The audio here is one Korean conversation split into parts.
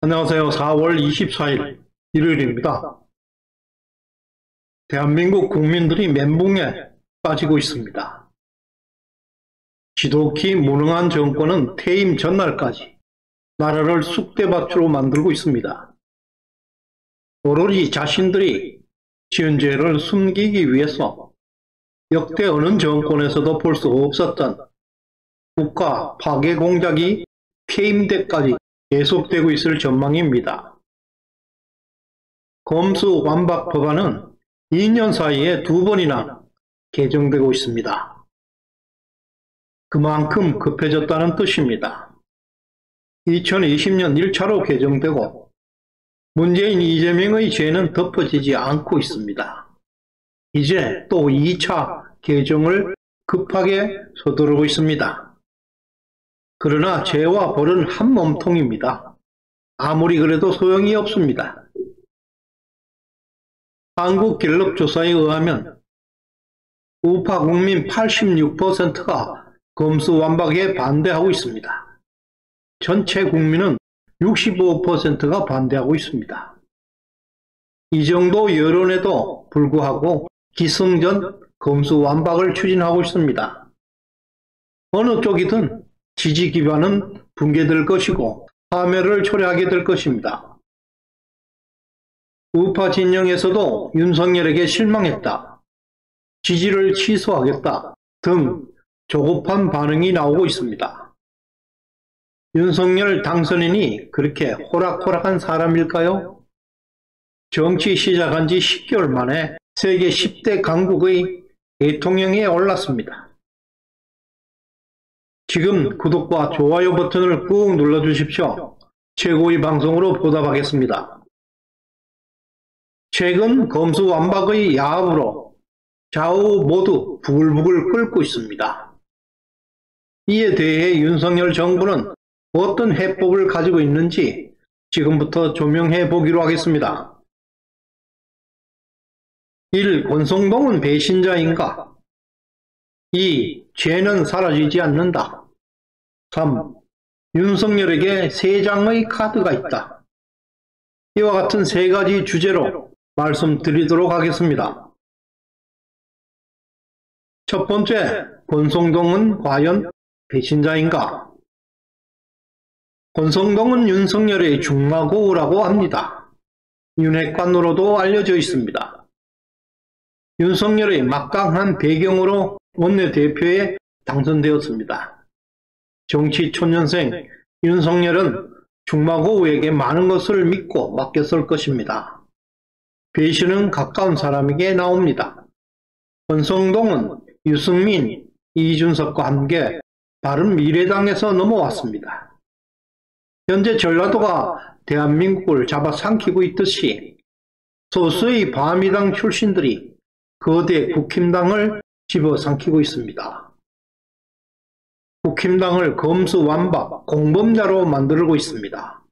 안녕하세요. 4월 24일 일요일입니다. 대한민국 국민들이 멘붕에 빠지고 있습니다. 지독히 무능한 정권은 퇴임 전날까지 나라를 쑥대밭으로 만들고 있습니다. 오로지 자신들이 지은 죄를 숨기기 위해서 역대 어느 정권에서도 볼 수 없었던 국가 파괴 공작이 퇴임 때까지 계속되고 있을 전망입니다. 검수완박 법안은 2년 사이에 2번이나 개정되고 있습니다. 그만큼 급해졌다는 뜻입니다. 2020년 1차로 개정되고 문재인 이재명의 죄는 덮어지지 않고 있습니다. 이제 또 2차 개정을 급하게 서두르고 있습니다. 그러나 죄와 벌은 한 몸통입니다. 아무리 그래도 소용이 없습니다. 한국갤럽조사에 의하면 우파 국민 86%가 검수완박에 반대하고 있습니다. 전체 국민은 65%가 반대하고 있습니다. 이 정도 여론에도 불구하고 기승전 검수완박을 추진하고 있습니다. 어느 쪽이든 지지 기반은 붕괴될 것이고 파멸을 초래하게 될 것입니다. 우파 진영에서도 윤석열에게 실망했다, 지지를 취소하겠다 등 조급한 반응이 나오고 있습니다. 윤석열 당선인이 그렇게 호락호락한 사람일까요? 정치 시작한 지 10개월 만에 세계 10대 강국의 대통령에 올랐습니다. 지금 구독과 좋아요 버튼을 꾹 눌러주십시오. 최고의 방송으로 보답하겠습니다. 최근 검수완박의 야합으로 좌우 모두 부글부글 끓고 있습니다. 이에 대해 윤석열 정부는 어떤 해법을 가지고 있는지 지금부터 조명해 보기로 하겠습니다. 1. 권성동은 배신자인가? 2. 죄는 사라지지 않는다. 3. 윤석열에게 3장의 카드가 있다. 이와 같은 3가지 주제로 말씀드리도록 하겠습니다. 첫 번째, 권성동은 과연 배신자인가? 권성동은 윤석열의 중마고우라고 합니다. 윤핵관으로도 알려져 있습니다. 윤석열의 막강한 배경으로 원내대표에 당선되었습니다. 정치 초년생 윤석열은 중마고우에게 많은 것을 믿고 맡겼을 것입니다. 배신은 가까운 사람에게 나옵니다. 권성동은 유승민, 이준석과 함께 바른미래당에서 넘어왔습니다. 현재 전라도가 대한민국을 잡아삼키고 있듯이 소수의 바미당 출신들이 거대 국힘당을 집어삼키고 있습니다. 국힘당을 검수완박, 공범자로 만들고 있습니다.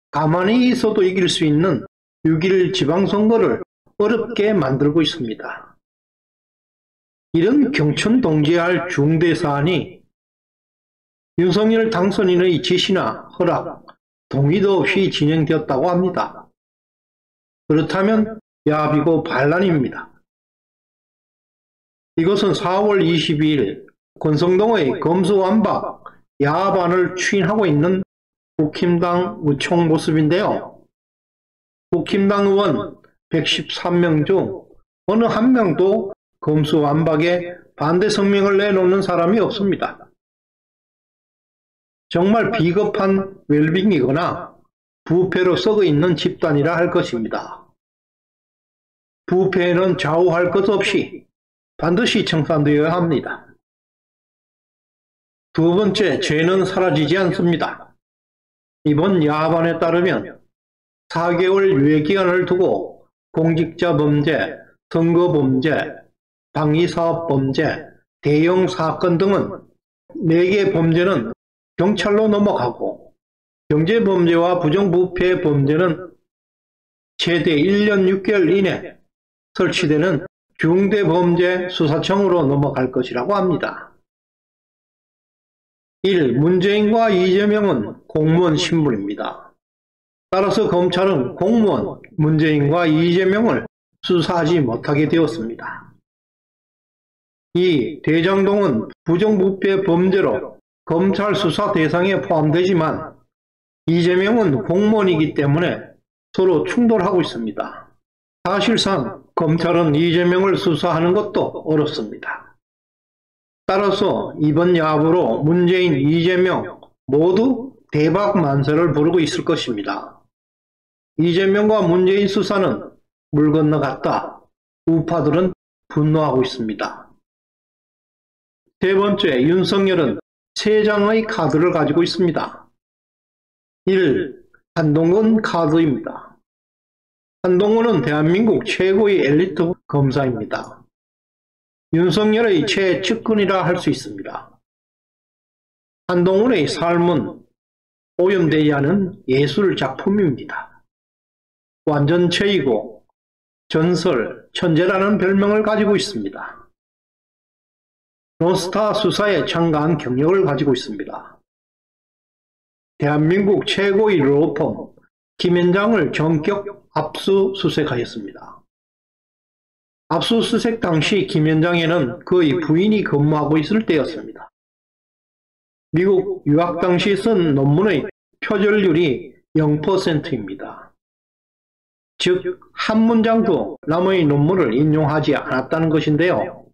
가만히 있어도 이길 수 있는 6.1 지방선거를 어렵게 만들고 있습니다. 이런 경천동지할 중대사안이 윤석열 당선인의 지시나 허락, 동의도 없이 진행되었다고 합니다. 그렇다면 야비고 반란입니다. 이것은 4월 22일 권성동의 검수완박 야반을 추인하고 있는 국힘당 의총 모습인데요. 국힘당 의원 113명 중 어느 한 명도 검수완박에 반대 성명을 내놓는 사람이 없습니다. 정말 비겁한 웰빙이거나 부패로 썩어 있는 집단이라 할 것입니다. 부패에는 좌우할 것 없이 반드시 청산되어야 합니다. 두 번째, 죄는 사라지지 않습니다. 이번 야반에 따르면 4개월 유예기간을 두고 공직자 범죄, 선거 범죄, 방위사업 범죄, 대형 사건 등은 4개 범죄는 경찰로 넘어가고 경제범죄와 부정부패 범죄는 최대 1년 6개월 이내 설치되는 중대범죄수사청으로 넘어갈 것이라고 합니다. 1. 문재인과 이재명은 공무원 신분입니다. 따라서 검찰은 공무원 문재인과 이재명을 수사하지 못하게 되었습니다. 이 대장동은 부정부패 범죄로 검찰 수사 대상에 포함되지만 이재명은 공무원이기 때문에 서로 충돌하고 있습니다. 사실상 검찰은 이재명을 수사하는 것도 어렵습니다. 따라서 이번 야부로 문재인, 이재명 모두 대박 만세를 부르고 있을 것입니다. 이재명과 문재인 수사는 물 건너갔다. 우파들은 분노하고 있습니다. 세 번째, 윤석열은 세 장의 카드를 가지고 있습니다. 1. 한동훈 카드입니다. 한동훈은 대한민국 최고의 엘리트 검사입니다. 윤석열의 최측근이라 할 수 있습니다. 한동훈의 삶은 오염되지 않은 예술 작품입니다. 완전체이고 전설, 천재라는 별명을 가지고 있습니다. 론스타 수사에 참가한 경력을 가지고 있습니다. 대한민국 최고의 로펌 김현장을 전격 압수수색하였습니다. 압수수색 당시 김현장에는 그의 부인이 근무하고 있을 때였습니다. 미국 유학 당시 쓴 논문의 표절률이 0%입니다. 즉, 한 문장도 남의 논문을 인용하지 않았다는 것인데요.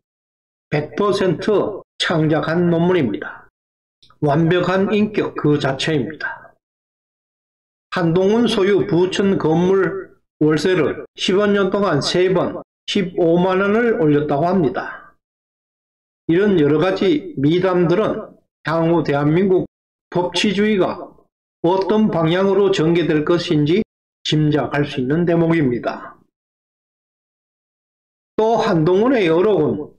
100% 창작한 논문입니다. 완벽한 인격 그 자체입니다. 한동훈 소유 부천 건물 월세를 15년 동안 3번 15만 원을 올렸다고 합니다. 이런 여러가지 미담들은 향후 대한민국 법치주의가 어떤 방향으로 전개될 것인지 짐작할 수 있는 대목입니다. 또 한동훈의 어록은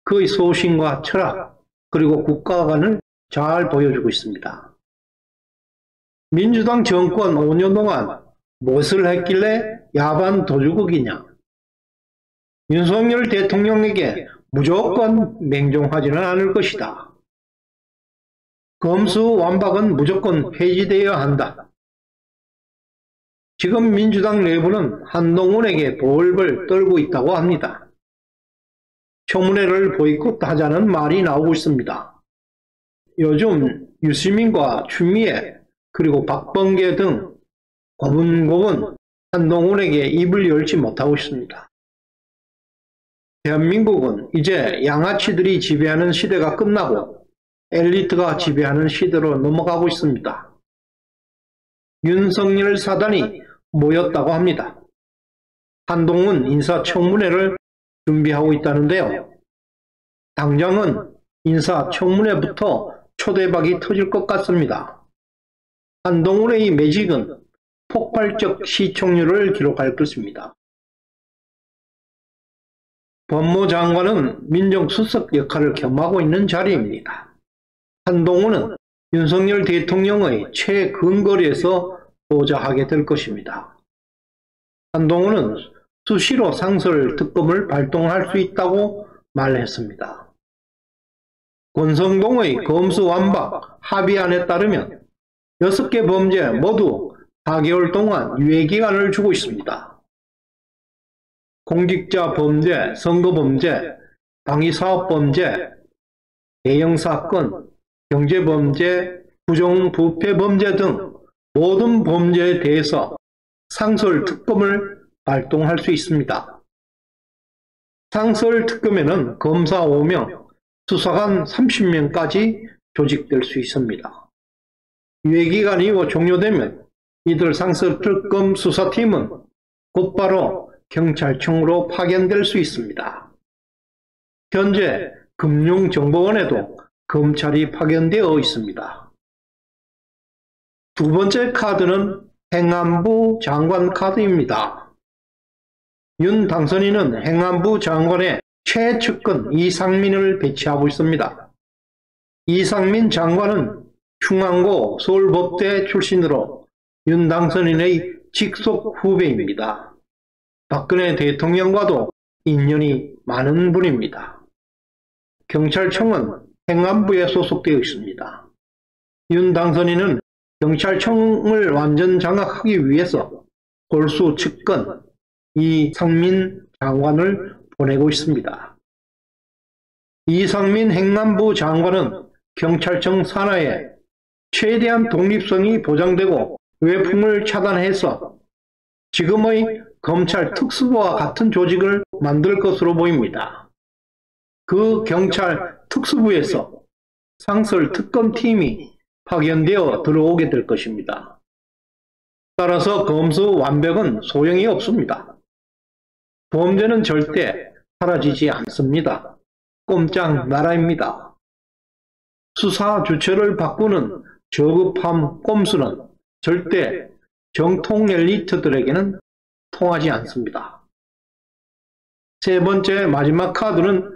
그의 소신과 철학 그리고 국가관을 잘 보여주고 있습니다. 민주당 정권 5년 동안 무엇을 했길래 야반 도주국이냐? 윤석열 대통령에게 무조건 맹종하지는 않을 것이다. 검수완박은 무조건 폐지되어야 한다. 지금 민주당 내부는 한동훈에게 볼을 떨고 있다고 합니다. 청문회를 보이콧하자는 말이 나오고 있습니다. 요즘 유시민과 추미애 그리고 박범계 등 고분고분 한동훈에게 입을 열지 못하고 있습니다. 대한민국은 이제 양아치들이 지배하는 시대가 끝나고 엘리트가 지배하는 시대로 넘어가고 있습니다. 윤석열 사단이 모였다고 합니다. 한동훈 인사청문회를 준비하고 있다는데요. 당장은 인사청문회부터 초대박이 터질 것 같습니다. 한동훈의 매직은 폭발적 시청률을 기록할 것입니다. 법무장관은 민정수석 역할을 겸하고 있는 자리입니다. 한동훈은 윤석열 대통령의 최근거리에서 보좌하게 될 것입니다. 한동훈은 수시로 상설 특검을 발동할 수 있다고 말했습니다. 권성동의 검수완박 합의안에 따르면 6개 범죄 모두 4개월 동안 유예기간을 주고 있습니다. 공직자 범죄, 선거범죄, 방위사업범죄, 대형사건, 경제범죄, 부정부패범죄 등 모든 범죄에 대해서 상설특검을 발동할 수 있습니다. 상설특검에는 검사 5명, 수사관 30명까지 조직될 수 있습니다. 유예기간이 종료되면 이들 상설특검 수사팀은 곧바로 경찰청으로 파견될 수 있습니다. 현재 금융정보원에도 검찰이 파견되어 있습니다. 두 번째 카드는 행안부 장관 카드입니다. 윤 당선인은 행안부 장관의 최측근 이상민을 배치하고 있습니다. 이상민 장관은 충안고 서울법대 출신으로 윤 당선인의 직속 후배입니다. 박근혜 대통령과도 인연이 많은 분입니다. 경찰청은 행안부에 소속되어 있습니다. 윤 당선인은 경찰청을 완전 장악하기 위해서 골수 측근 이상민 장관을 보내고 있습니다. 이상민 행안부 장관은 경찰청 산하에 최대한 독립성이 보장되고 외풍을 차단해서 지금의 검찰 특수부와 같은 조직을 만들 것으로 보입니다. 그 경찰 특수부에서 상설 특검팀이 파견되어 들어오게 될 것입니다. 따라서 검수 완벽은 소용이 없습니다. 범죄는 절대 사라지지 않습니다. 꼼짝 나라입니다. 수사 주체를 바꾸는 저급함 꼼수는 절대 정통 엘리트들에게는 통하지 않습니다. 세 번째 마지막 카드는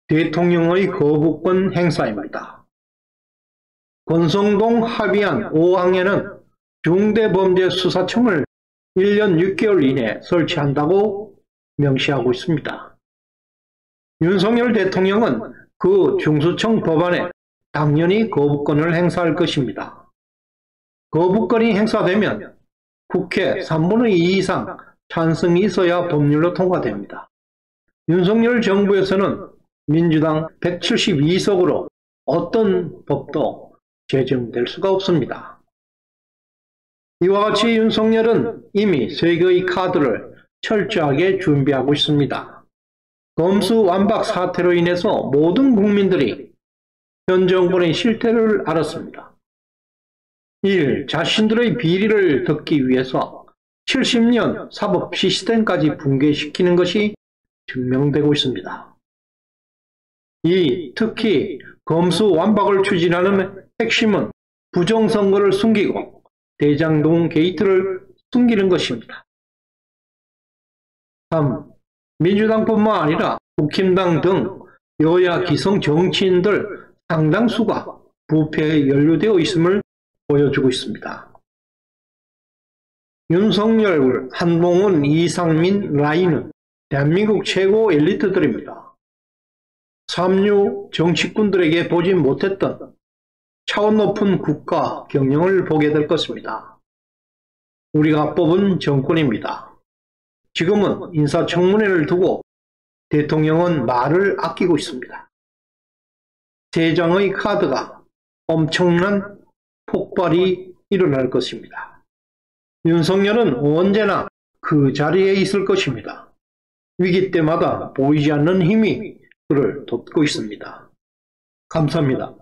대통령의 거부권 행사입니다. 권성동 합의안 5항에는 중대범죄수사청을 1년 6개월 이내에 설치한다고 명시하고 있습니다. 윤석열 대통령은 그 중수청 법안에 당연히 거부권을 행사할 것입니다. 거부권이 행사되면 국회 3분의 2 이상 찬성이 있어야 법률로 통과됩니다. 윤석열 정부에서는 민주당 172석으로 어떤 법도 제정될 수가 없습니다. 이와 같이 윤석열은 이미 3개의 카드를 철저하게 준비하고 있습니다. 검수완박 사태로 인해서 모든 국민들이 현 정권의 실태를 알았습니다. 1. 자신들의 비리를 덮기 위해서 70년 사법 시스템까지 붕괴시키는 것이 증명되고 있습니다. 2. 특히 검수완박을 추진하는 핵심은 부정선거를 숨기고 대장동 게이트를 숨기는 것입니다. 3. 민주당뿐만 아니라 국힘당 등 여야 기성 정치인들 상당수가 부패에 연루되어 있음을 보여주고 있습니다. 윤석열, 한동훈, 이상민 라인은 대한민국 최고 엘리트들입니다. 삼류 정치꾼들에게 보지 못했던 차원 높은 국가 경영을 보게 될 것입니다. 우리가 뽑은 정권입니다. 지금은 인사청문회를 두고 대통령은 말을 아끼고 있습니다. 세 장의 카드가 엄청난 폭발이 일어날 것입니다. 윤석열은 언제나 그 자리에 있을 것입니다. 위기 때마다 보이지 않는 힘이 그를 돕고 있습니다. 감사합니다.